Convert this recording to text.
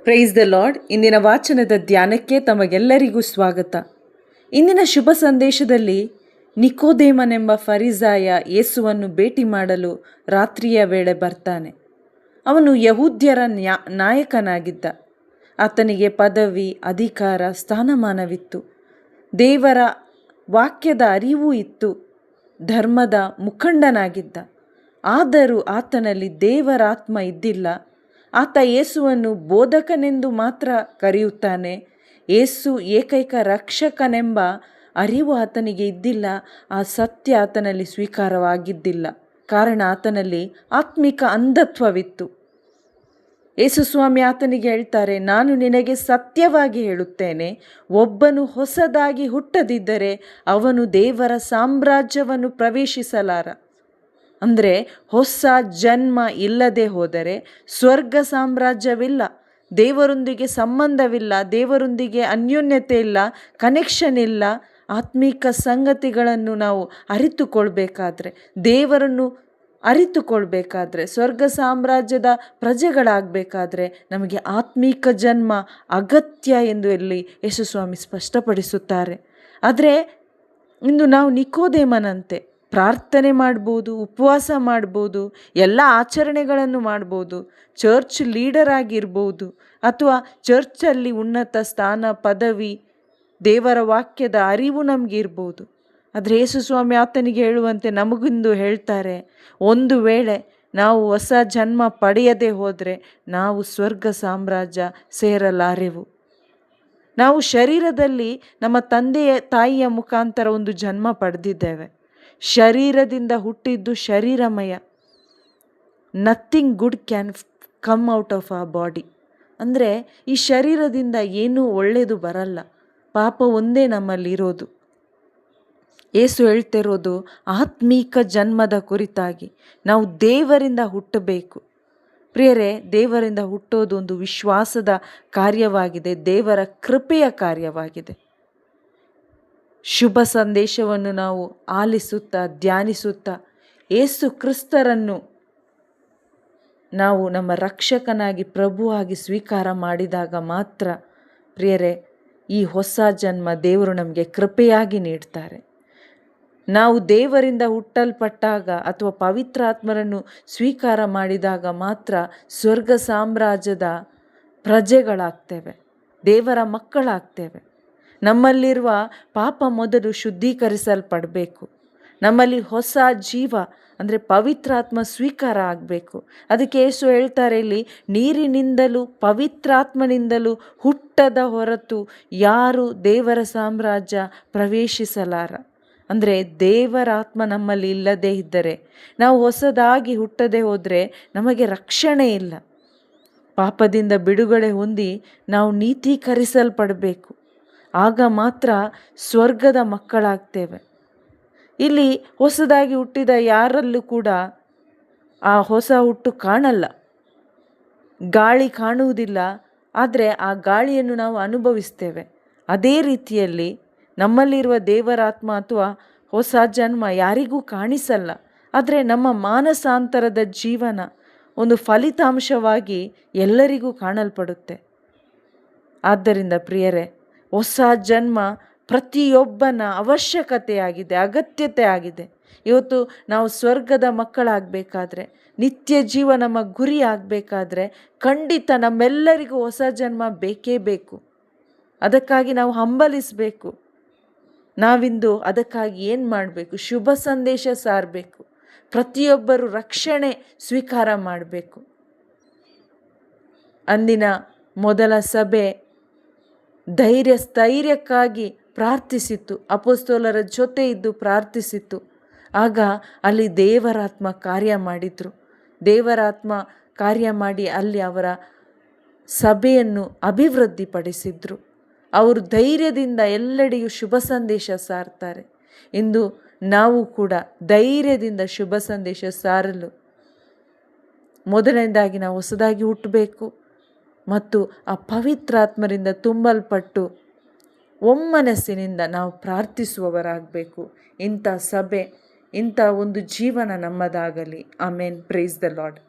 Price the lord. ಇಂದಿನ ವಾಚನದ ಧ್ಯಾನಕ್ಕೆ ತಮಗೆಲ್ಲರಿಗೂ ಸ್ವಾಗತ. ಇಂದಿನ ಶುಭ ಸಂದೇಶದಲ್ಲಿ ನಿಕೋದೇಮನೆಂಬ ಫರಿಸಾಯ ಯೇಸುವನ್ನು ಭೇಟಿ ಮಾಡಲು ರಾತ್ರಿಯ ವೇಳೆ ಬರ್ತಾನೆ. ಅವನು ಯಹೂದ್ಯರ ನಾಯಕನಾಗಿದ್ದ. ಆತನಿಗೆ ಪದವಿ, ಅಧಿಕಾರ, ಸ್ಥಾನಮಾನವಿತ್ತು. ದೇವರ ವಾಕ್ಯದ ಅರಿವು ಇತ್ತು. ಧರ್ಮದ ಮುಖಂಡನಾಗಿದ್ದ. ಆದರೂ ಆತನಲ್ಲಿ ದೇವರ ಆತ್ಮ ಇದ್ದಿಲ್ಲ. ಆತ ಯೇಸುವನ್ನು ಬೋಧಕನೆಂದು ಮಾತ್ರ ಕರೆಯುತ್ತಾನೆ. ಯೇಸು ಏಕೈಕ ರಕ್ಷಕನೆಂಬ ಅರಿವು ಆತನಿಗೆ ಇದ್ದಿಲ್ಲ. ಆ ಸತ್ಯ ಆತನಲ್ಲಿ ಸ್ವೀಕಾರವಾಗಿದ್ದಿಲ್ಲ. ಕಾರಣ ಆತನಲ್ಲಿ ಆತ್ಮಿಕ ಅಂಧತ್ವವಿತ್ತು. ಯೇಸು ಸ್ವಾಮಿ ಆತನಿಗೆ ಹೇಳ್ತಾರೆ, ನಾನು ನಿನಗೆ ಸತ್ಯವಾಗಿ ಹೇಳುತ್ತೇನೆ, ಒಬ್ಬನು ಹೊಸದಾಗಿ ಹುಟ್ಟದಿದ್ದರೆ ಅವನು ದೇವರ ಸಾಮ್ರಾಜ್ಯವನ್ನು ಪ್ರವೇಶಿಸಲಾರ. ಅಂದರೆ ಹೊಸ ಜನ್ಮ ಇಲ್ಲದೆ ಹೋದರೆ ಸ್ವರ್ಗ ಸಾಮ್ರಾಜ್ಯವಿಲ್ಲ. ದೇವರೊಂದಿಗೆ ಸಂಬಂಧವಿಲ್ಲ, ದೇವರೊಂದಿಗೆ ಅನ್ಯೋನ್ಯತೆ ಇಲ್ಲ, ಕನೆಕ್ಷನ್ ಇಲ್ಲ. ಆತ್ಮಿಕ ಸಂಗತಿಗಳನ್ನು ನಾವು ಅರಿತುಕೊಳ್ಬೇಕಾದ್ರೆ, ದೇವರನ್ನು ಅರಿತುಕೊಳ್ಬೇಕಾದ್ರೆ, ಸ್ವರ್ಗ ಸಾಮ್ರಾಜ್ಯದ ಪ್ರಜೆಗಳಾಗಬೇಕಾದ್ರೆ ನಮಗೆ ಆತ್ಮಿಕ ಜನ್ಮ ಅಗತ್ಯ ಎಂದು ಇಲ್ಲಿ ಯೇಸುಸ್ವಾಮಿ ಸ್ಪಷ್ಟಪಡಿಸುತ್ತಾರೆ. ಆದರೆ ಇಂದು ನಾವು ನಿಕೋದೇಮನಂತೆ ಪ್ರಾರ್ಥನೆ ಮಾಡ್ಬೋದು, ಉಪವಾಸ ಮಾಡ್ಬೋದು, ಎಲ್ಲ ಆಚರಣೆಗಳನ್ನು ಮಾಡ್ಬೋದು, ಚರ್ಚ್ ಲೀಡರ್ ಆಗಿರ್ಬೋದು, ಅಥವಾ ಚರ್ಚಲ್ಲಿ ಉನ್ನತ ಸ್ಥಾನ, ಪದವಿ, ದೇವರ ವಾಕ್ಯದ ಅರಿವು ನಮಗಿರ್ಬೋದು. ಆದರೆ ಯೇಸುಸ್ವಾಮಿ ಆತನಿಗೆ ಹೇಳುವಂತೆ ನಮಗಿಂದು ಹೇಳ್ತಾರೆ, ಒಂದು ವೇಳೆ ನಾವು ಹೊಸ ಜನ್ಮ ಪಡೆಯದೆ ಹೋದರೆ ನಾವು ಸ್ವರ್ಗ ಸಾಮ್ರಾಜ್ಯ ಸೇರಲಾರೆವು. ನಾವು ಶರೀರದಲ್ಲಿ ನಮ್ಮ ತಂದೆಯ ತಾಯಿಯ ಮುಖಾಂತರ ಒಂದು ಜನ್ಮ ಪಡೆದಿದ್ದೇವೆ. ಶರೀರದಿಂದ ಹುಟ್ಟಿದ್ದು ಶರೀರಮಯ. Nothing good can come out of a body. ಅಂದರೆ ಈ ಶರೀರದಿಂದ ಏನೂ ಒಳ್ಳೆಯದು ಬರಲ್ಲ. ಪಾಪ ಒಂದೇ ನಮ್ಮಲ್ಲಿರೋದು. ಯೇಸು ಹೇಳ್ತಿರೋದು ಆತ್ಮೀಕ ಜನ್ಮದ ಕುರಿತಾಗಿ. ನಾವು ದೇವರಿಂದ ಹುಟ್ಟಬೇಕು. ಪ್ರಿಯರೇ, ದೇವರಿಂದ ಹುಟ್ಟೋದು ಒಂದು ವಿಶ್ವಾಸದ ಕಾರ್ಯವಾಗಿದೆ, ದೇವರ ಕೃಪೆಯ ಕಾರ್ಯವಾಗಿದೆ. ಶುಭ ಸಂದೇಶವನ್ನು ನಾವು ಆಲಿಸುತ್ತಾ, ಧ್ಯಾನಿಸುತ್ತಾ, ಯೇಸು ಕ್ರಿಸ್ತರನ್ನು ನಾವು ನಮ್ಮ ರಕ್ಷಕನಾಗಿ, ಪ್ರಭುವಾಗಿ ಸ್ವೀಕಾರ ಮಾಡಿದಾಗ ಮಾತ್ರ ಪ್ರಿಯರೇ, ಈ ಹೊಸ ಜನ್ಮ ದೇವರು ನಮಗೆ ಕೃಪೆಯಾಗಿ ನೀಡ್ತಾರೆ. ನಾವು ದೇವರಿಂದ ಹುಟ್ಟಲ್ಪಟ್ಟಾಗ ಅಥವಾ ಪವಿತ್ರಾತ್ಮರನ್ನು ಸ್ವೀಕಾರ ಮಾಡಿದಾಗ ಮಾತ್ರ ಸ್ವರ್ಗ ಸಾಮ್ರಾಜ್ಯದ ಪ್ರಜೆಗಳಾಗ್ತೇವೆ, ದೇವರ ಮಕ್ಕಳಾಗ್ತೇವೆ. ನಮ್ಮಲ್ಲಿರುವ ಪಾಪ ಮೊದಲು ಶುದ್ಧೀಕರಿಸಲ್ಪಡಬೇಕು. ನಮ್ಮಲ್ಲಿ ಹೊಸ ಜೀವ ಅಂದರೆ ಪವಿತ್ರಾತ್ಮ ಸ್ವೀಕಾರ ಆಗಬೇಕು. ಅದಕ್ಕೆ ಯೇಸು ಹೇಳ್ತಾರೆ ಇಲ್ಲಿ, ನೀರಿನಿಂದಲೂ ಪವಿತ್ರಾತ್ಮನಿಂದಲೂ ಹುಟ್ಟದ ಹೊರತು ಯಾರು ದೇವರ ಸಾಮ್ರಾಜ್ಯ ಪ್ರವೇಶಿಸಲಾರ. ಅಂದರೆ ದೇವರ ಆತ್ಮ ನಮ್ಮಲ್ಲಿ ಇಲ್ಲದೇ ಇದ್ದರೆ, ನಾವು ಹೊಸದಾಗಿ ಹುಟ್ಟದೆ ಹೋದರೆ ನಮಗೆ ರಕ್ಷಣೆ ಇಲ್ಲ. ಪಾಪದಿಂದ ಬಿಡುಗಡೆ ಹೊಂದಿ ನಾವು ನೀತೀಕರಿಸಲ್ಪಡಬೇಕು. ಆಗ ಮಾತ್ರ ಸ್ವರ್ಗದ ಮಕ್ಕಳಾಗ್ತೇವೆ. ಇಲ್ಲಿ ಹೊಸದಾಗಿ ಹುಟ್ಟಿದ ಯಾರಲ್ಲೂ ಕೂಡ ಆ ಹೊಸ ಹುಟ್ಟು ಕಾಣಲ್ಲ, ಗಾಳಿ ಕಾಣುವುದಿಲ್ಲ. ಆದರೆ ಆ ಗಾಳಿಯನ್ನು ನಾವು ಅನುಭವಿಸ್ತೇವೆ. ಅದೇ ರೀತಿಯಲ್ಲಿ ನಮ್ಮಲ್ಲಿರುವ ದೇವರಾತ್ಮ ಅಥವಾ ಹೊಸ ಜನ್ಮ ಯಾರಿಗೂ ಕಾಣಿಸಲ್ಲ. ಆದರೆ ನಮ್ಮ ಮಾನಸಾಂತರದ ಜೀವನ ಒಂದು ಫಲಿತಾಂಶವಾಗಿ ಎಲ್ಲರಿಗೂ ಕಾಣಲ್ಪಡುತ್ತೆ. ಆದ್ದರಿಂದ ಪ್ರಿಯರೇ, ಹೊಸ ಜನ್ಮ ಪ್ರತಿಯೊಬ್ಬನ ಅವಶ್ಯಕತೆಯಾಗಿದೆ, ಅಗತ್ಯತೆ ಆಗಿದೆ. ಇವತ್ತು ನಾವು ಸ್ವರ್ಗದ ಮಕ್ಕಳಾಗಬೇಕಾದ್ರೆ, ನಿತ್ಯ ಜೀವ ನಮ್ಮ ಗುರಿ ಆಗಬೇಕಾದ್ರೆ ಖಂಡಿತ ನಮ್ಮೆಲ್ಲರಿಗೂ ಹೊಸ ಜನ್ಮ ಬೇಕೇ ಬೇಕು. ಅದಕ್ಕಾಗಿ ನಾವು ಹಂಬಲಿಸಬೇಕು. ನಾವಿಂದು ಅದಕ್ಕಾಗಿ ಏನು ಮಾಡಬೇಕು? ಶುಭ ಸಂದೇಶ ಸಾರಬೇಕು. ಪ್ರತಿಯೊಬ್ಬರು ರಕ್ಷಣೆ ಸ್ವೀಕಾರ ಮಾಡಬೇಕು. ಅಂದಿನ ಮೊದಲ ಸಭೆ ಸ್ಥೈರ್ಯಕ್ಕಾಗಿ ಪ್ರಾರ್ಥಿಸಿತು. ಅಪೊಸ್ತಲರ ಜೊತೆ ಇದ್ದು ಪ್ರಾರ್ಥಿಸಿತು. ಆಗ ಅಲ್ಲಿ ದೇವರಾತ್ಮ ಕಾರ್ಯ ಮಾಡಿದರು. ದೇವರಾತ್ಮ ಕಾರ್ಯ ಮಾಡಿ ಅಲ್ಲಿ ಅವರ ಸಭೆಯನ್ನು ಅಭಿವೃದ್ಧಿಪಡಿಸಿದ್ರು. ಅವರು ಧೈರ್ಯದಿಂದ ಎಲ್ಲೆಡೆಯೂ ಶುಭ ಸಂದೇಶ ಸಾರ್ತಾರೆ. ಇಂದು ನಾವು ಕೂಡ ಧೈರ್ಯದಿಂದ ಶುಭ ಸಂದೇಶ ಸಾರಲು ಮೊದಲನೇದಾಗಿ ನಾವು ಹೊಸದಾಗಿ ಹುಟ್ಟಬೇಕು ಮತ್ತು ಆ ಪವಿತ್ರಾತ್ಮರಿಂದ ತುಂಬಲ್ಪಟ್ಟು ಒಮ್ಮನಸ್ಸಿನಿಂದ ನಾವು ಪ್ರಾರ್ಥಿಸುವವರಾಗಬೇಕು. ಇಂಥ ಸಭೆ, ಇಂಥ ಒಂದು ಜೀವನ ನಮ್ಮದಾಗಲಿ. ಆಮೇನ್. Praise the lord.